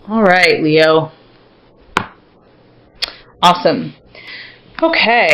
All right, Leo. Awesome. Okay.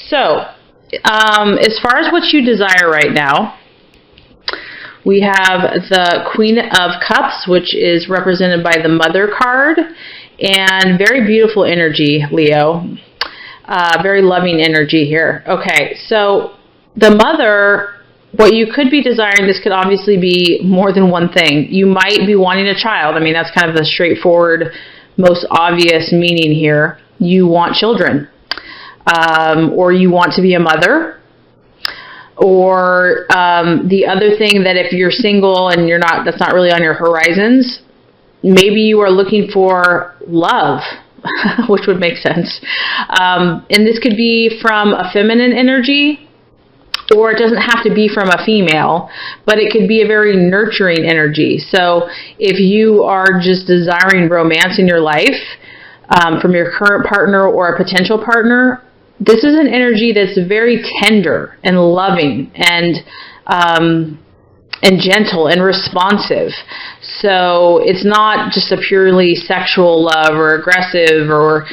So, as far as what you desire right now, we have the Queen of Cups, which is represented by the Mother card, and very beautiful energy, Leo. Very loving energy here. Okay, so the Mother, what you could be desiring, this could obviously be more than one thing. You might be wanting a child. I mean, that's kind of the straightforward, most obvious meaning here. You want children. Or you want to be a mother. Or the other thing, that if you're single and that's not really on your horizons, maybe you are looking for love, which would make sense. And this could be from a feminine energy, or it doesn't have to be from a female, but it could be a very nurturing energy. So if you are just desiring romance in your life from your current partner or a potential partner, this is an energy that's very tender and loving and gentle and responsive. So it's not just a purely sexual love or aggressive or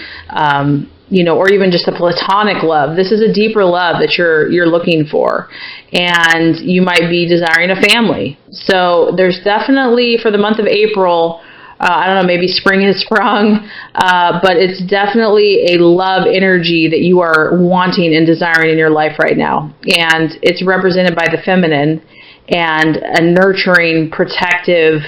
or even just a platonic love. This is a deeper love that you're looking for, and you might be desiring a family. So there's definitely, for the month of April, I don't know, maybe spring has sprung, but it's definitely a love energy that you are wanting and desiring in your life right now. And it's represented by the feminine and a nurturing, protective,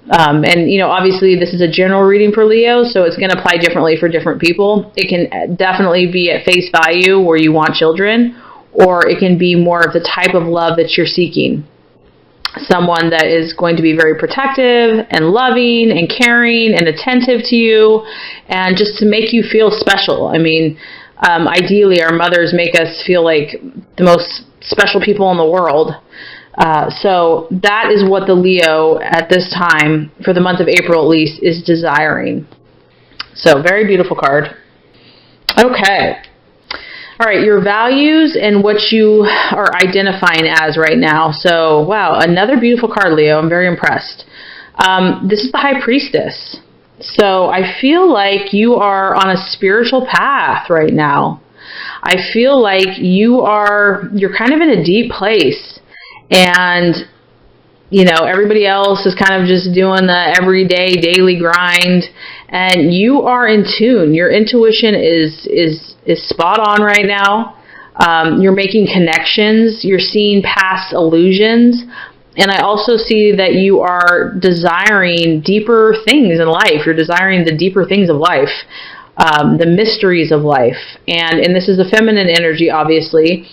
and obviously this is a general reading for Leo, so it's going to apply differently for different people. It can definitely be at face value where you want children, or it can be more of the type of love that you're seeking. Someone that is going to be very protective and loving and caring and attentive to you, and just to make you feel special. I mean, ideally our mothers make us feel like the most special people in the world. So that is what the Leo at this time, for the month of April at least, is desiring. So very beautiful card. Okay. All right, your values and what you are identifying as right now. So, wow, another beautiful card, Leo. I'm very impressed. This is the High Priestess. So I feel like you are on a spiritual path right now. I feel like you're kind of in a deep place. And, everybody else is kind of just doing the everyday, daily grind. And you are in tune. Your intuition is spot on right now. You're making connections. You're seeing past illusions. And I also see that you are desiring deeper things in life. You're desiring the deeper things of life, the mysteries of life. And this is a feminine energy, obviously.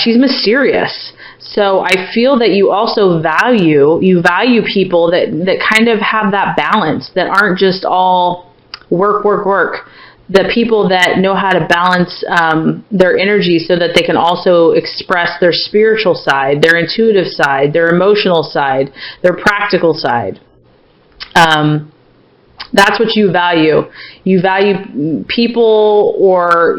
She's mysterious. So I feel that you also value people that kind of have that balance, that aren't just all work. The people that know how to balance their energy so that they can also express their spiritual side, their intuitive side, their emotional side, their practical side. That's what you value. You value people or,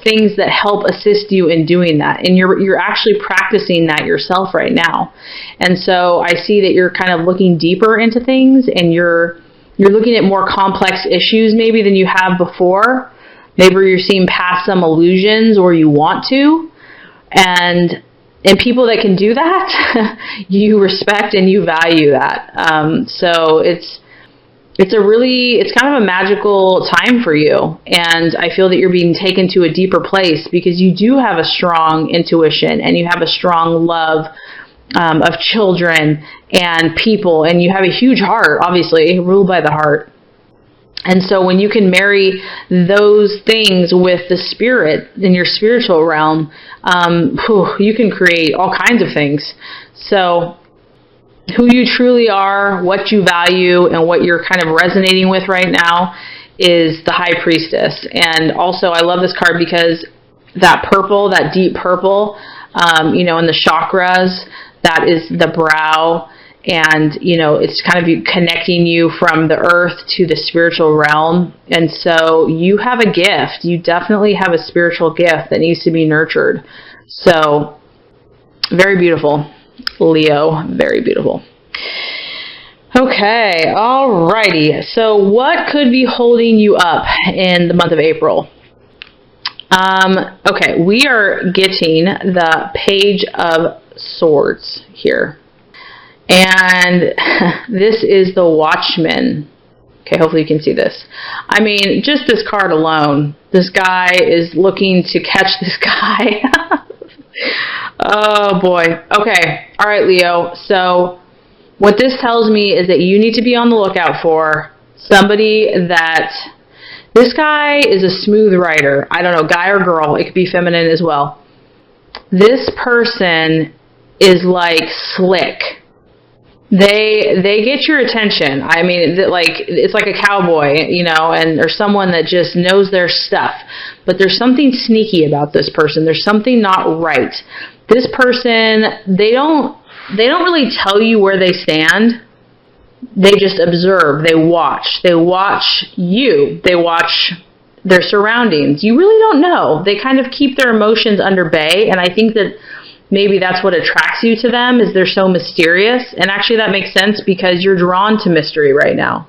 things that help assist you in doing that. And you're actually practicing that yourself right now. And so I see that you're kind of looking deeper into things, and you're looking at more complex issues maybe than you have before. Maybe you're seeing past some illusions, or you want to. And people that can do that, you respect and you value that. So it's kind of a magical time for you. And I feel that you're being taken to a deeper place because you do have a strong intuition, and you have a strong love of children and people, and you have a huge heart, obviously, ruled by the heart. And so when you can marry those things with the spirit in your spiritual realm, you can create all kinds of things. So who you truly are, what you value, and what you're kind of resonating with right now is the High Priestess. And also, I love this card because that purple, that deep purple, in the chakras, that is the brow. And, it's kind of connecting you from the earth to the spiritual realm. And so you have a gift. You definitely have a spiritual gift that needs to be nurtured. So very beautiful, Leo. Very beautiful. Okay, alrighty. So what could be holding you up in the month of April? Okay, we are getting the Page of Swords here. And this is the Watchman. Okay, hopefully you can see this. I mean, just this card alone, this guy is looking to catch this guy. Oh boy. Okay, all right, Leo. So what this tells me is that you need to be on the lookout for somebody that, this guy is a smooth rider. I don't know, guy or girl. It could be feminine as well. This person is like slick. They get your attention. I mean, it's like a cowboy, you know, and or someone that just knows their stuff. But there's something sneaky about this person. There's something not right. This person, they don't really tell you where they stand. They just observe. They watch. They watch you. They watch their surroundings. You really don't know. They kind of keep their emotions under bay, and I think that maybe that's what attracts you to them, is they're so mysterious. And actually that makes sense because you're drawn to mystery right now.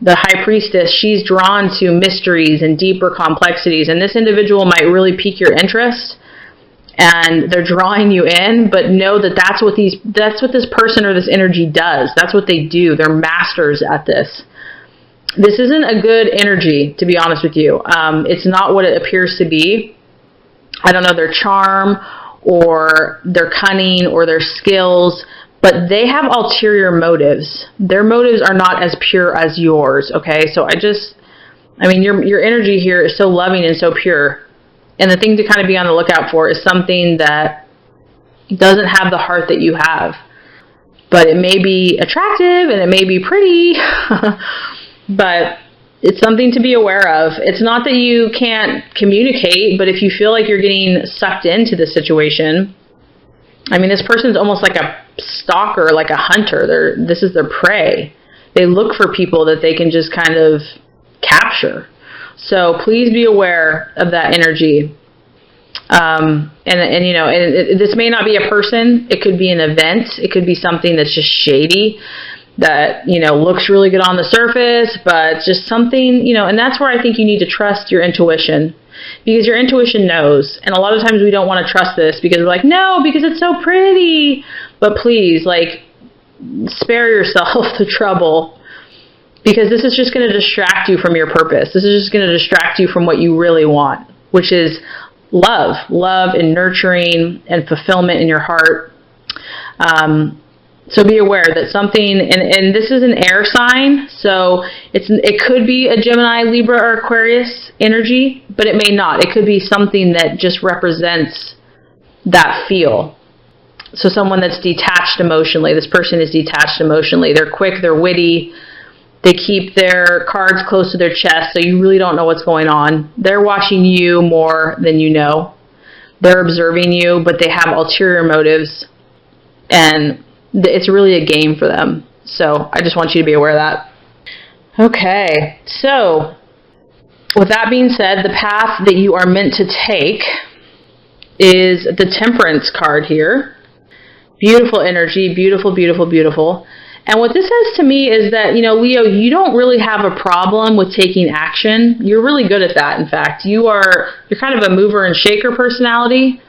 The High Priestess, she's drawn to mysteries and deeper complexities, and this individual might really pique your interest, and they're drawing you in, but know that that's what this person or this energy does. That's what they do. They're masters at this. This isn't a good energy, to be honest with you. It's not what it appears to be. I don't know their charm or their cunning or their skills, but they have ulterior motives. Their motives are not as pure as yours, okay? So I mean, your energy here is so loving and so pure. And the thing to kind of be on the lookout for is something that doesn't have the heart that you have. But it may be attractive and it may be pretty, but it's something to be aware of. It's not that you can't communicate, but if you feel like you're getting sucked into the situation, I mean, this person's almost like a stalker, like a hunter. This is their prey. They look for people that they can just kind of capture. So please be aware of that energy. And you know, this may not be a person. It could be an event. It could be something that's just shady, that, you know, looks really good on the surface, but just something, you know, and that's where I think you need to trust your intuition, because your intuition knows. And a lot of times we don't want to trust this because we're like, no, because it's so pretty. But please, like, spare yourself the trouble, because this is just going to distract you from your purpose. This is just going to distract you from what you really want, which is love and nurturing and fulfillment in your heart. So be aware that something, and this is an air sign, so it could be a Gemini, Libra, or Aquarius energy, but it may not. It could be something that just represents that feel. So someone that's detached emotionally. This person is detached emotionally. They're quick, they're witty, they keep their cards close to their chest, so you really don't know what's going on. They're watching you more than you know. They're observing you, but they have ulterior motives, and it's really a game for them. So I just want you to be aware of that. Okay, so with that being said, the path that you are meant to take is the Temperance card here. Beautiful energy, beautiful, beautiful, beautiful. And what this says to me is that, you know, Leo, you don't really have a problem with taking action. You're really good at that, in fact. You're kind of a mover and shaker personality.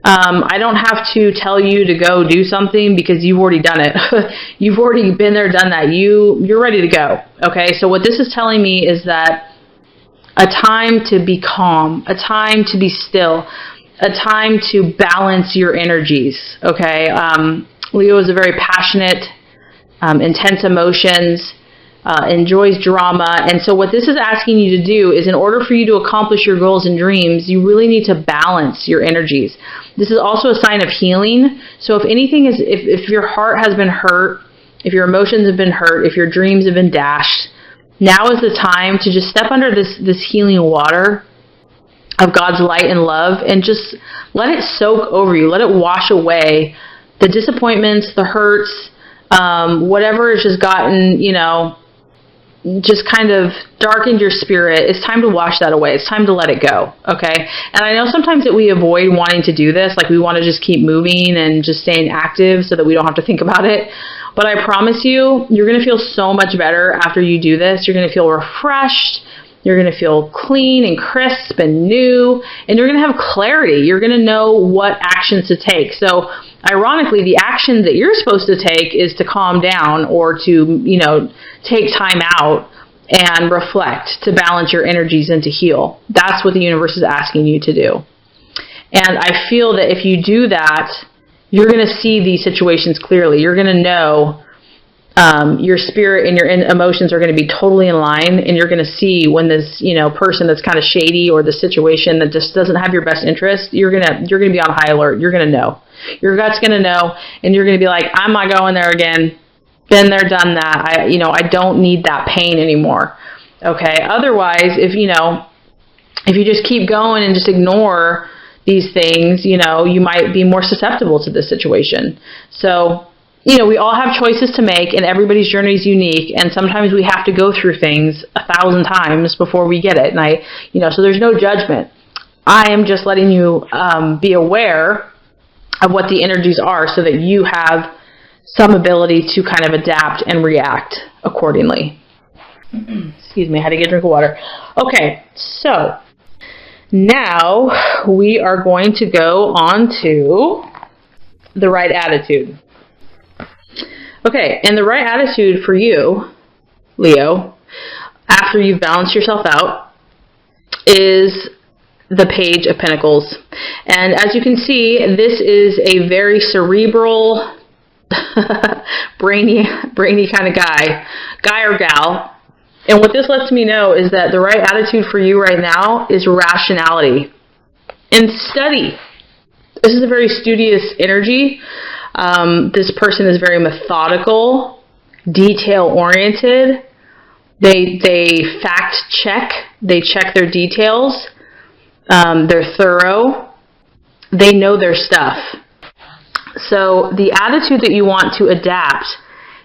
I don't have to tell you to go do something because you've already done it. You've already been there, done that. You're ready to go. Okay, so what this is telling me is that a time to be calm, a time to be still, a time to balance your energies. Okay, Leo is a very passionate, intense emotions, enjoys drama. And so what this is asking you to do is, in order for you to accomplish your goals and dreams, you really need to balance your energies. This is also a sign of healing. So if anything is, if your heart has been hurt, if your emotions have been hurt, if your dreams have been dashed, now is the time to just step under this healing water of God's light and love, and just let it soak over you. Let it wash away the disappointments, the hurts, whatever has just gotten, you know, just kind of darkened your spirit. It's time to wash that away. It's time to let it go, okay? And I know sometimes that we avoid wanting to do this, like we want to just keep moving and just staying active so that we don't have to think about it. But I promise you, you're going to feel so much better after you do this. You're going to feel refreshed. You're going to feel clean and crisp and new, and you're going to have clarity. You're going to know what actions to take. So ironically, the action that you're supposed to take is to calm down or to, take time out and reflect, to balance your energies and to heal. That's what the universe is asking you to do. And I feel that if you do that, you're going to see these situations clearly. You're going to know your spirit and your emotions are going to be totally in line, and you're going to see when this, person that's kind of shady, or the situation that just doesn't have your best interest, you're going to be on high alert. You're going to know. Your gut's going to know, and you're going to be like, I'm not going there again. Been there, done that. I don't need that pain anymore. Okay. Otherwise, if you just keep going and just ignore these things, you might be more susceptible to this situation. So, we all have choices to make, and everybody's journey is unique, and sometimes we have to go through things 1,000 times before we get it. And so there's no judgment. I am just letting you be aware of what the energies are so that you have some ability to kind of adapt and react accordingly. Excuse me, I had to get a drink of water. Okay, so now we are going to go on to the right attitude. Okay, and the right attitude for you, Leo, after you've balanced yourself out, is the Page of Pentacles. And as you can see, this is a very cerebral, brainy kind of guy or gal. And what this lets me know is that the right attitude for you right now is rationality and study. This is a very studious energy. This person is very methodical, detail-oriented. They fact check. They check their details. They're thorough. They know their stuff. So the attitude that you want to adapt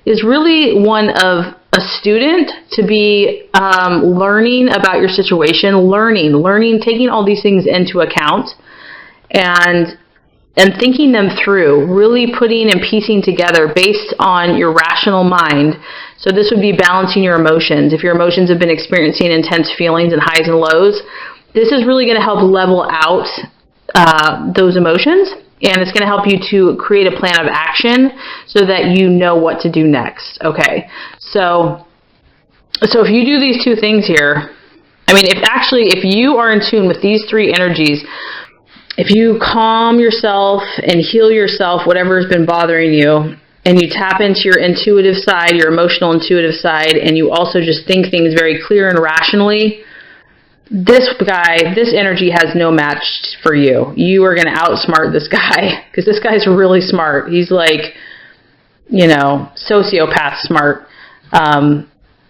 is really one of a student, to be learning about your situation, learning, taking all these things into account, and thinking them through, really putting and piecing together based on your rational mind. So this would be balancing your emotions. If your emotions have been experiencing intense feelings and highs and lows, this is really going to help level out those emotions, and it's going to help you to create a plan of action so that you know what to do next. Okay, so if you do these two things here, if you are in tune with these three energies, if you calm yourself and heal yourself, whatever has been bothering you, and you tap into your intuitive side, your emotional intuitive side, and you also just think things very clear and rationally, this energy has no match for you. You are going to outsmart this guy, because this guy's really smart. He's like, sociopath smart.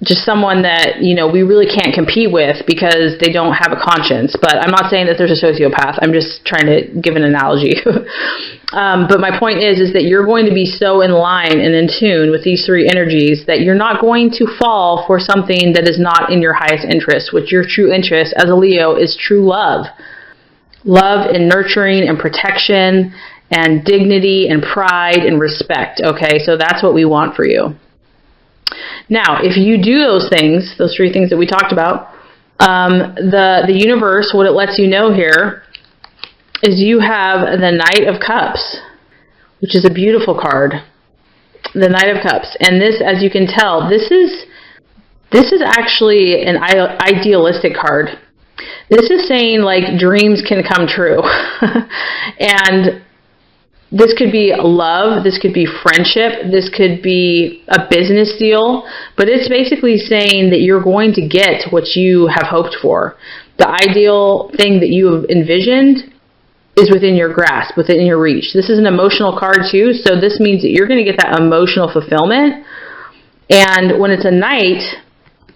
Just someone that, we really can't compete with because they don't have a conscience. But I'm not saying that there's a sociopath. I'm just trying to give an analogy. But my point is that you're going to be so in line and in tune with these three energies that you're not going to fall for something that is not in your highest interest, which your true interest as a Leo is true love. Love and nurturing and protection and dignity and pride and respect. Okay, so that's what we want for you. Now, if you do those things, those three things that we talked about, the universe, what it lets you know here is you have the Knight of Cups, which is a beautiful card. The Knight of Cups. And this, as you can tell, this is actually an idealistic card. This is saying, like, dreams can come true. And this could be love, this could be friendship, this could be a business deal, but it's basically saying that you're going to get what you have hoped for. The ideal thing that you have envisioned is within your grasp, within your reach. This is an emotional card too, so this means that you're going to get that emotional fulfillment. And when it's a knight,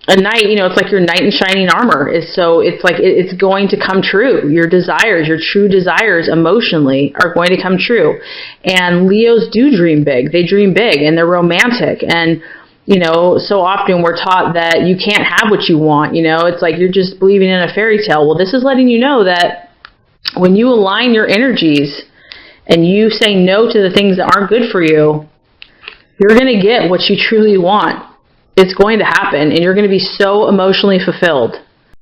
it's like your knight in shining armor. It's like it's going to come true. Your desires, your true desires emotionally are going to come true. And Leos do dream big. They dream big and they're romantic. And, so often we're taught that you can't have what you want. It's like you're just believing in a fairy tale. Well, this is letting you know that when you align your energies and you say no to the things that aren't good for you, you're going to get what you truly want. It's going to happen, and you're going to be so emotionally fulfilled.